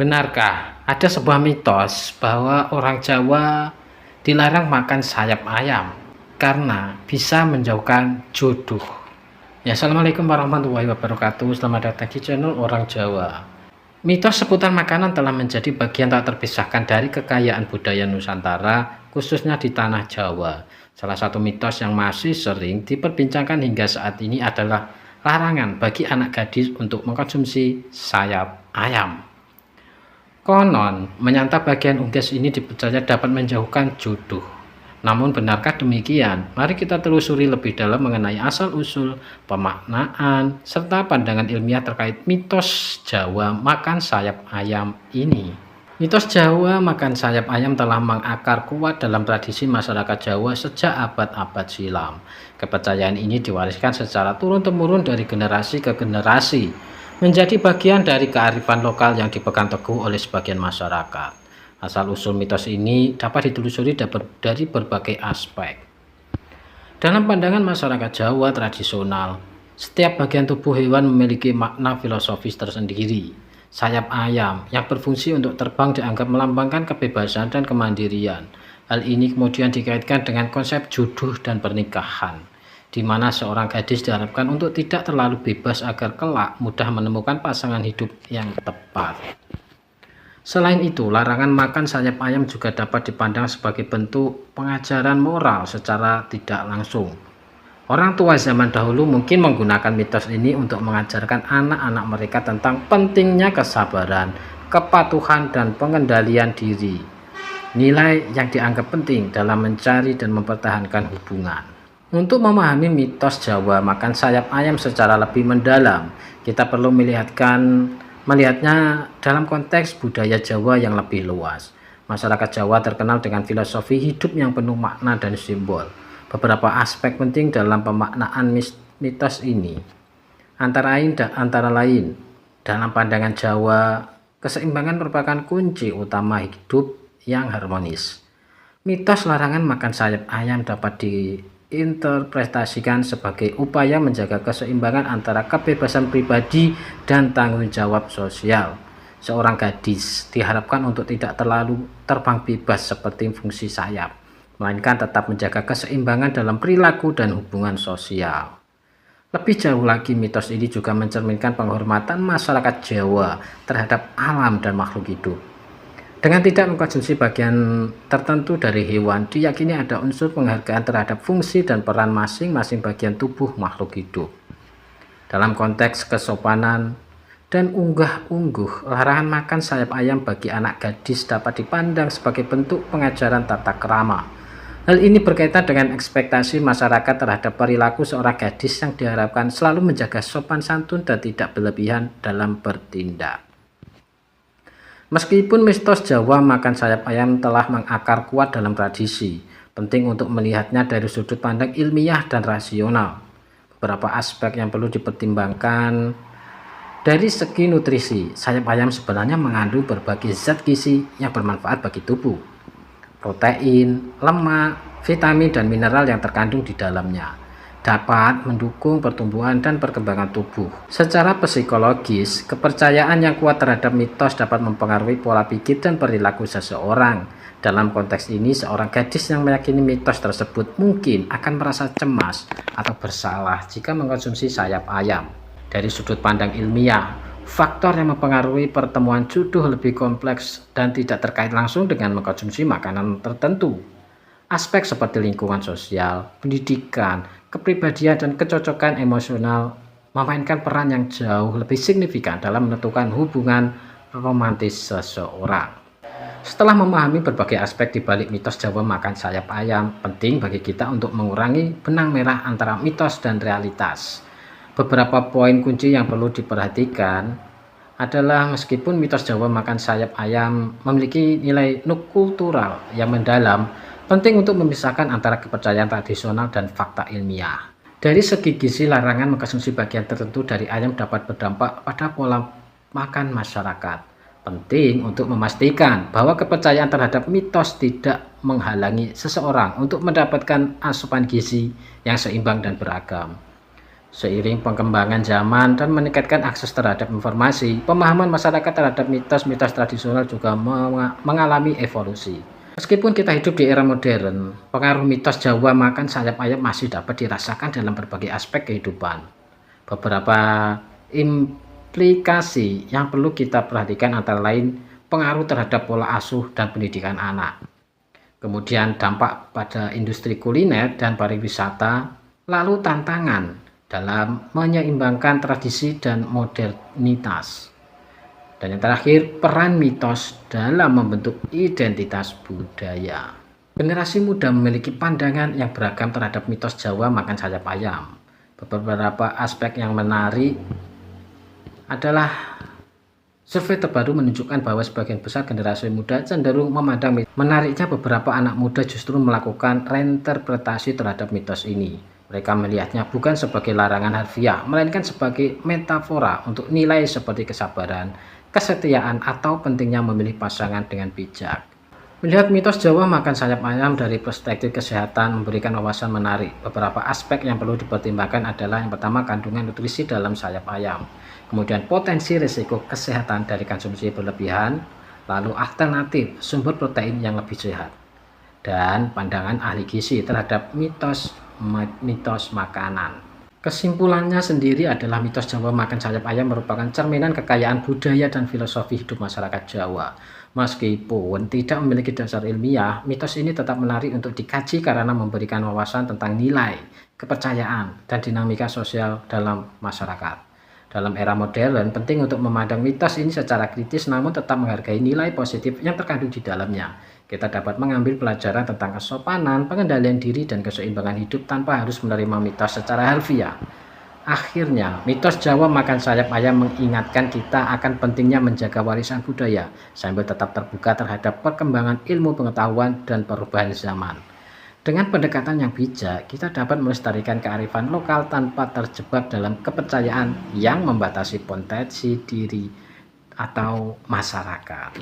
Benarkah ada sebuah mitos bahwa orang Jawa dilarang makan sayap ayam karena bisa menjauhkan jodoh? Ya, assalamualaikum warahmatullahi wabarakatuh. Selamat datang di channel Orang Jawa. Mitos seputar makanan telah menjadi bagian tak terpisahkan dari kekayaan budaya Nusantara, khususnya di tanah Jawa. Salah satu mitos yang masih sering diperbincangkan hingga saat ini adalah larangan bagi anak gadis untuk mengkonsumsi sayap ayam. Konon, menyantap bagian unggas ini dipercaya dapat menjauhkan jodoh. Namun benarkah demikian? Mari kita telusuri lebih dalam mengenai asal-usul, pemaknaan, serta pandangan ilmiah terkait mitos Jawa makan sayap ayam ini. Mitos Jawa makan sayap ayam telah mengakar kuat dalam tradisi masyarakat Jawa sejak abad-abad silam. Kepercayaan ini diwariskan secara turun-temurun dari generasi ke generasi, menjadi bagian dari kearifan lokal yang dipegang teguh oleh sebagian masyarakat. Asal-usul mitos ini dapat ditelusuri dari berbagai aspek. Dalam pandangan masyarakat Jawa tradisional, setiap bagian tubuh hewan memiliki makna filosofis tersendiri. Sayap ayam yang berfungsi untuk terbang dianggap melambangkan kebebasan dan kemandirian. Hal ini kemudian dikaitkan dengan konsep jodoh dan pernikahan, di mana seorang gadis diharapkan untuk tidak terlalu bebas agar kelak mudah menemukan pasangan hidup yang tepat. Selain itu, larangan makan sayap ayam juga dapat dipandang sebagai bentuk pengajaran moral secara tidak langsung. Orang tua zaman dahulu mungkin menggunakan mitos ini untuk mengajarkan anak-anak mereka tentang pentingnya kesabaran, kepatuhan, dan pengendalian diri. Nilai yang dianggap penting dalam mencari dan mempertahankan hubungan. Untuk memahami mitos Jawa makan sayap ayam secara lebih mendalam, kita perlu melihatnya dalam konteks budaya Jawa yang lebih luas. Masyarakat Jawa terkenal dengan filosofi hidup yang penuh makna dan simbol. Beberapa aspek penting dalam pemaknaan mitos ini antara lain, dalam pandangan Jawa, keseimbangan merupakan kunci utama hidup yang harmonis. Mitos larangan makan sayap ayam dapat diinterpretasikan sebagai upaya menjaga keseimbangan antara kebebasan pribadi dan tanggung jawab sosial. Seorang gadis diharapkan untuk tidak terlalu terbang bebas seperti fungsi sayap, melainkan tetap menjaga keseimbangan dalam perilaku dan hubungan sosial. Lebih jauh lagi, mitos ini juga mencerminkan penghormatan masyarakat Jawa terhadap alam dan makhluk hidup. Dengan tidak mengkonsumsi bagian tertentu dari hewan, diyakini ada unsur penghargaan terhadap fungsi dan peran masing-masing bagian tubuh makhluk hidup. Dalam konteks kesopanan dan unggah-ungguh, larangan makan sayap ayam bagi anak gadis dapat dipandang sebagai bentuk pengajaran tata krama. Hal ini berkaitan dengan ekspektasi masyarakat terhadap perilaku seorang gadis yang diharapkan selalu menjaga sopan santun dan tidak berlebihan dalam bertindak. Meskipun mitos Jawa makan sayap ayam telah mengakar kuat dalam tradisi, penting untuk melihatnya dari sudut pandang ilmiah dan rasional. Beberapa aspek yang perlu dipertimbangkan. Dari segi nutrisi, sayap ayam sebenarnya mengandung berbagai zat gizi yang bermanfaat bagi tubuh. Protein, lemak, vitamin, dan mineral yang terkandung di dalamnya dapat mendukung pertumbuhan dan perkembangan tubuh. Secara psikologis, kepercayaan yang kuat terhadap mitos dapat mempengaruhi pola pikir dan perilaku seseorang. Dalam konteks ini, seorang gadis yang meyakini mitos tersebut mungkin akan merasa cemas atau bersalah jika mengkonsumsi sayap ayam. Dari sudut pandang ilmiah, faktor yang mempengaruhi pertemuan jodoh lebih kompleks dan tidak terkait langsung dengan mengkonsumsi makanan tertentu. Aspek seperti lingkungan sosial, pendidikan, kepribadian, dan kecocokan emosional memainkan peran yang jauh lebih signifikan dalam menentukan hubungan romantis seseorang. Setelah memahami berbagai aspek di balik mitos Jawa makan sayap ayam, penting bagi kita untuk mengurangi benang merah antara mitos dan realitas. Beberapa poin kunci yang perlu diperhatikan adalah meskipun mitos Jawa makan sayap ayam memiliki nilai kultural yang mendalam, penting untuk memisahkan antara kepercayaan tradisional dan fakta ilmiah. Dari segi gizi, larangan mengkonsumsi bagian tertentu dari ayam dapat berdampak pada pola makan masyarakat. Penting untuk memastikan bahwa kepercayaan terhadap mitos tidak menghalangi seseorang untuk mendapatkan asupan gizi yang seimbang dan beragam. Seiring perkembangan zaman dan meningkatkan akses terhadap informasi, pemahaman masyarakat terhadap mitos-mitos tradisional juga mengalami evolusi. Meskipun kita hidup di era modern, pengaruh mitos Jawa makan sayap ayam masih dapat dirasakan dalam berbagai aspek kehidupan. Beberapa implikasi yang perlu kita perhatikan antara lain pengaruh terhadap pola asuh dan pendidikan anak, kemudian dampak pada industri kuliner dan pariwisata, lalu tantangan dalam menyeimbangkan tradisi dan modernitas. Dan yang terakhir, peran mitos dalam membentuk identitas budaya. Generasi muda memiliki pandangan yang beragam terhadap mitos Jawa makan sayap ayam. Beberapa aspek yang menarik adalah survei terbaru menunjukkan bahwa sebagian besar generasi muda cenderung memandang mitos. Menariknya, beberapa anak muda justru melakukan reinterpretasi terhadap mitos ini. Mereka melihatnya bukan sebagai larangan harfiah, melainkan sebagai metafora untuk nilai seperti kesabaran, kesetiaan, atau pentingnya memilih pasangan dengan bijak. Melihat mitos Jawa makan sayap ayam dari perspektif kesehatan memberikan wawasan menarik. Beberapa aspek yang perlu dipertimbangkan adalah yang pertama, kandungan nutrisi dalam sayap ayam, kemudian potensi risiko kesehatan dari konsumsi berlebihan, lalu alternatif sumber protein yang lebih sehat, dan pandangan ahli gizi terhadap mitos makanan. Kesimpulannya sendiri adalah mitos Jawa makan sayap ayam merupakan cerminan kekayaan budaya dan filosofi hidup masyarakat Jawa. Meskipun tidak memiliki dasar ilmiah, mitos ini tetap menarik untuk dikaji karena memberikan wawasan tentang nilai, kepercayaan, dan dinamika sosial dalam masyarakat. Dalam era modern, penting untuk memandang mitos ini secara kritis namun tetap menghargai nilai positif yang terkandung di dalamnya. Kita dapat mengambil pelajaran tentang kesopanan, pengendalian diri, dan keseimbangan hidup tanpa harus menerima mitos secara harfiah. Akhirnya, mitos Jawa makan sayap ayam mengingatkan kita akan pentingnya menjaga warisan budaya sambil tetap terbuka terhadap perkembangan ilmu pengetahuan dan perubahan zaman. Dengan pendekatan yang bijak, kita dapat melestarikan kearifan lokal tanpa terjebak dalam kepercayaan yang membatasi potensi diri atau masyarakat.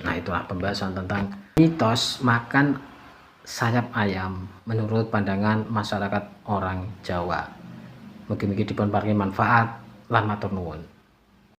Nah, itulah pembahasan tentang mitos makan sayap ayam menurut pandangan masyarakat orang Jawa. Mugi-mugi dipun paringi manfaat. Lan matur nuwun.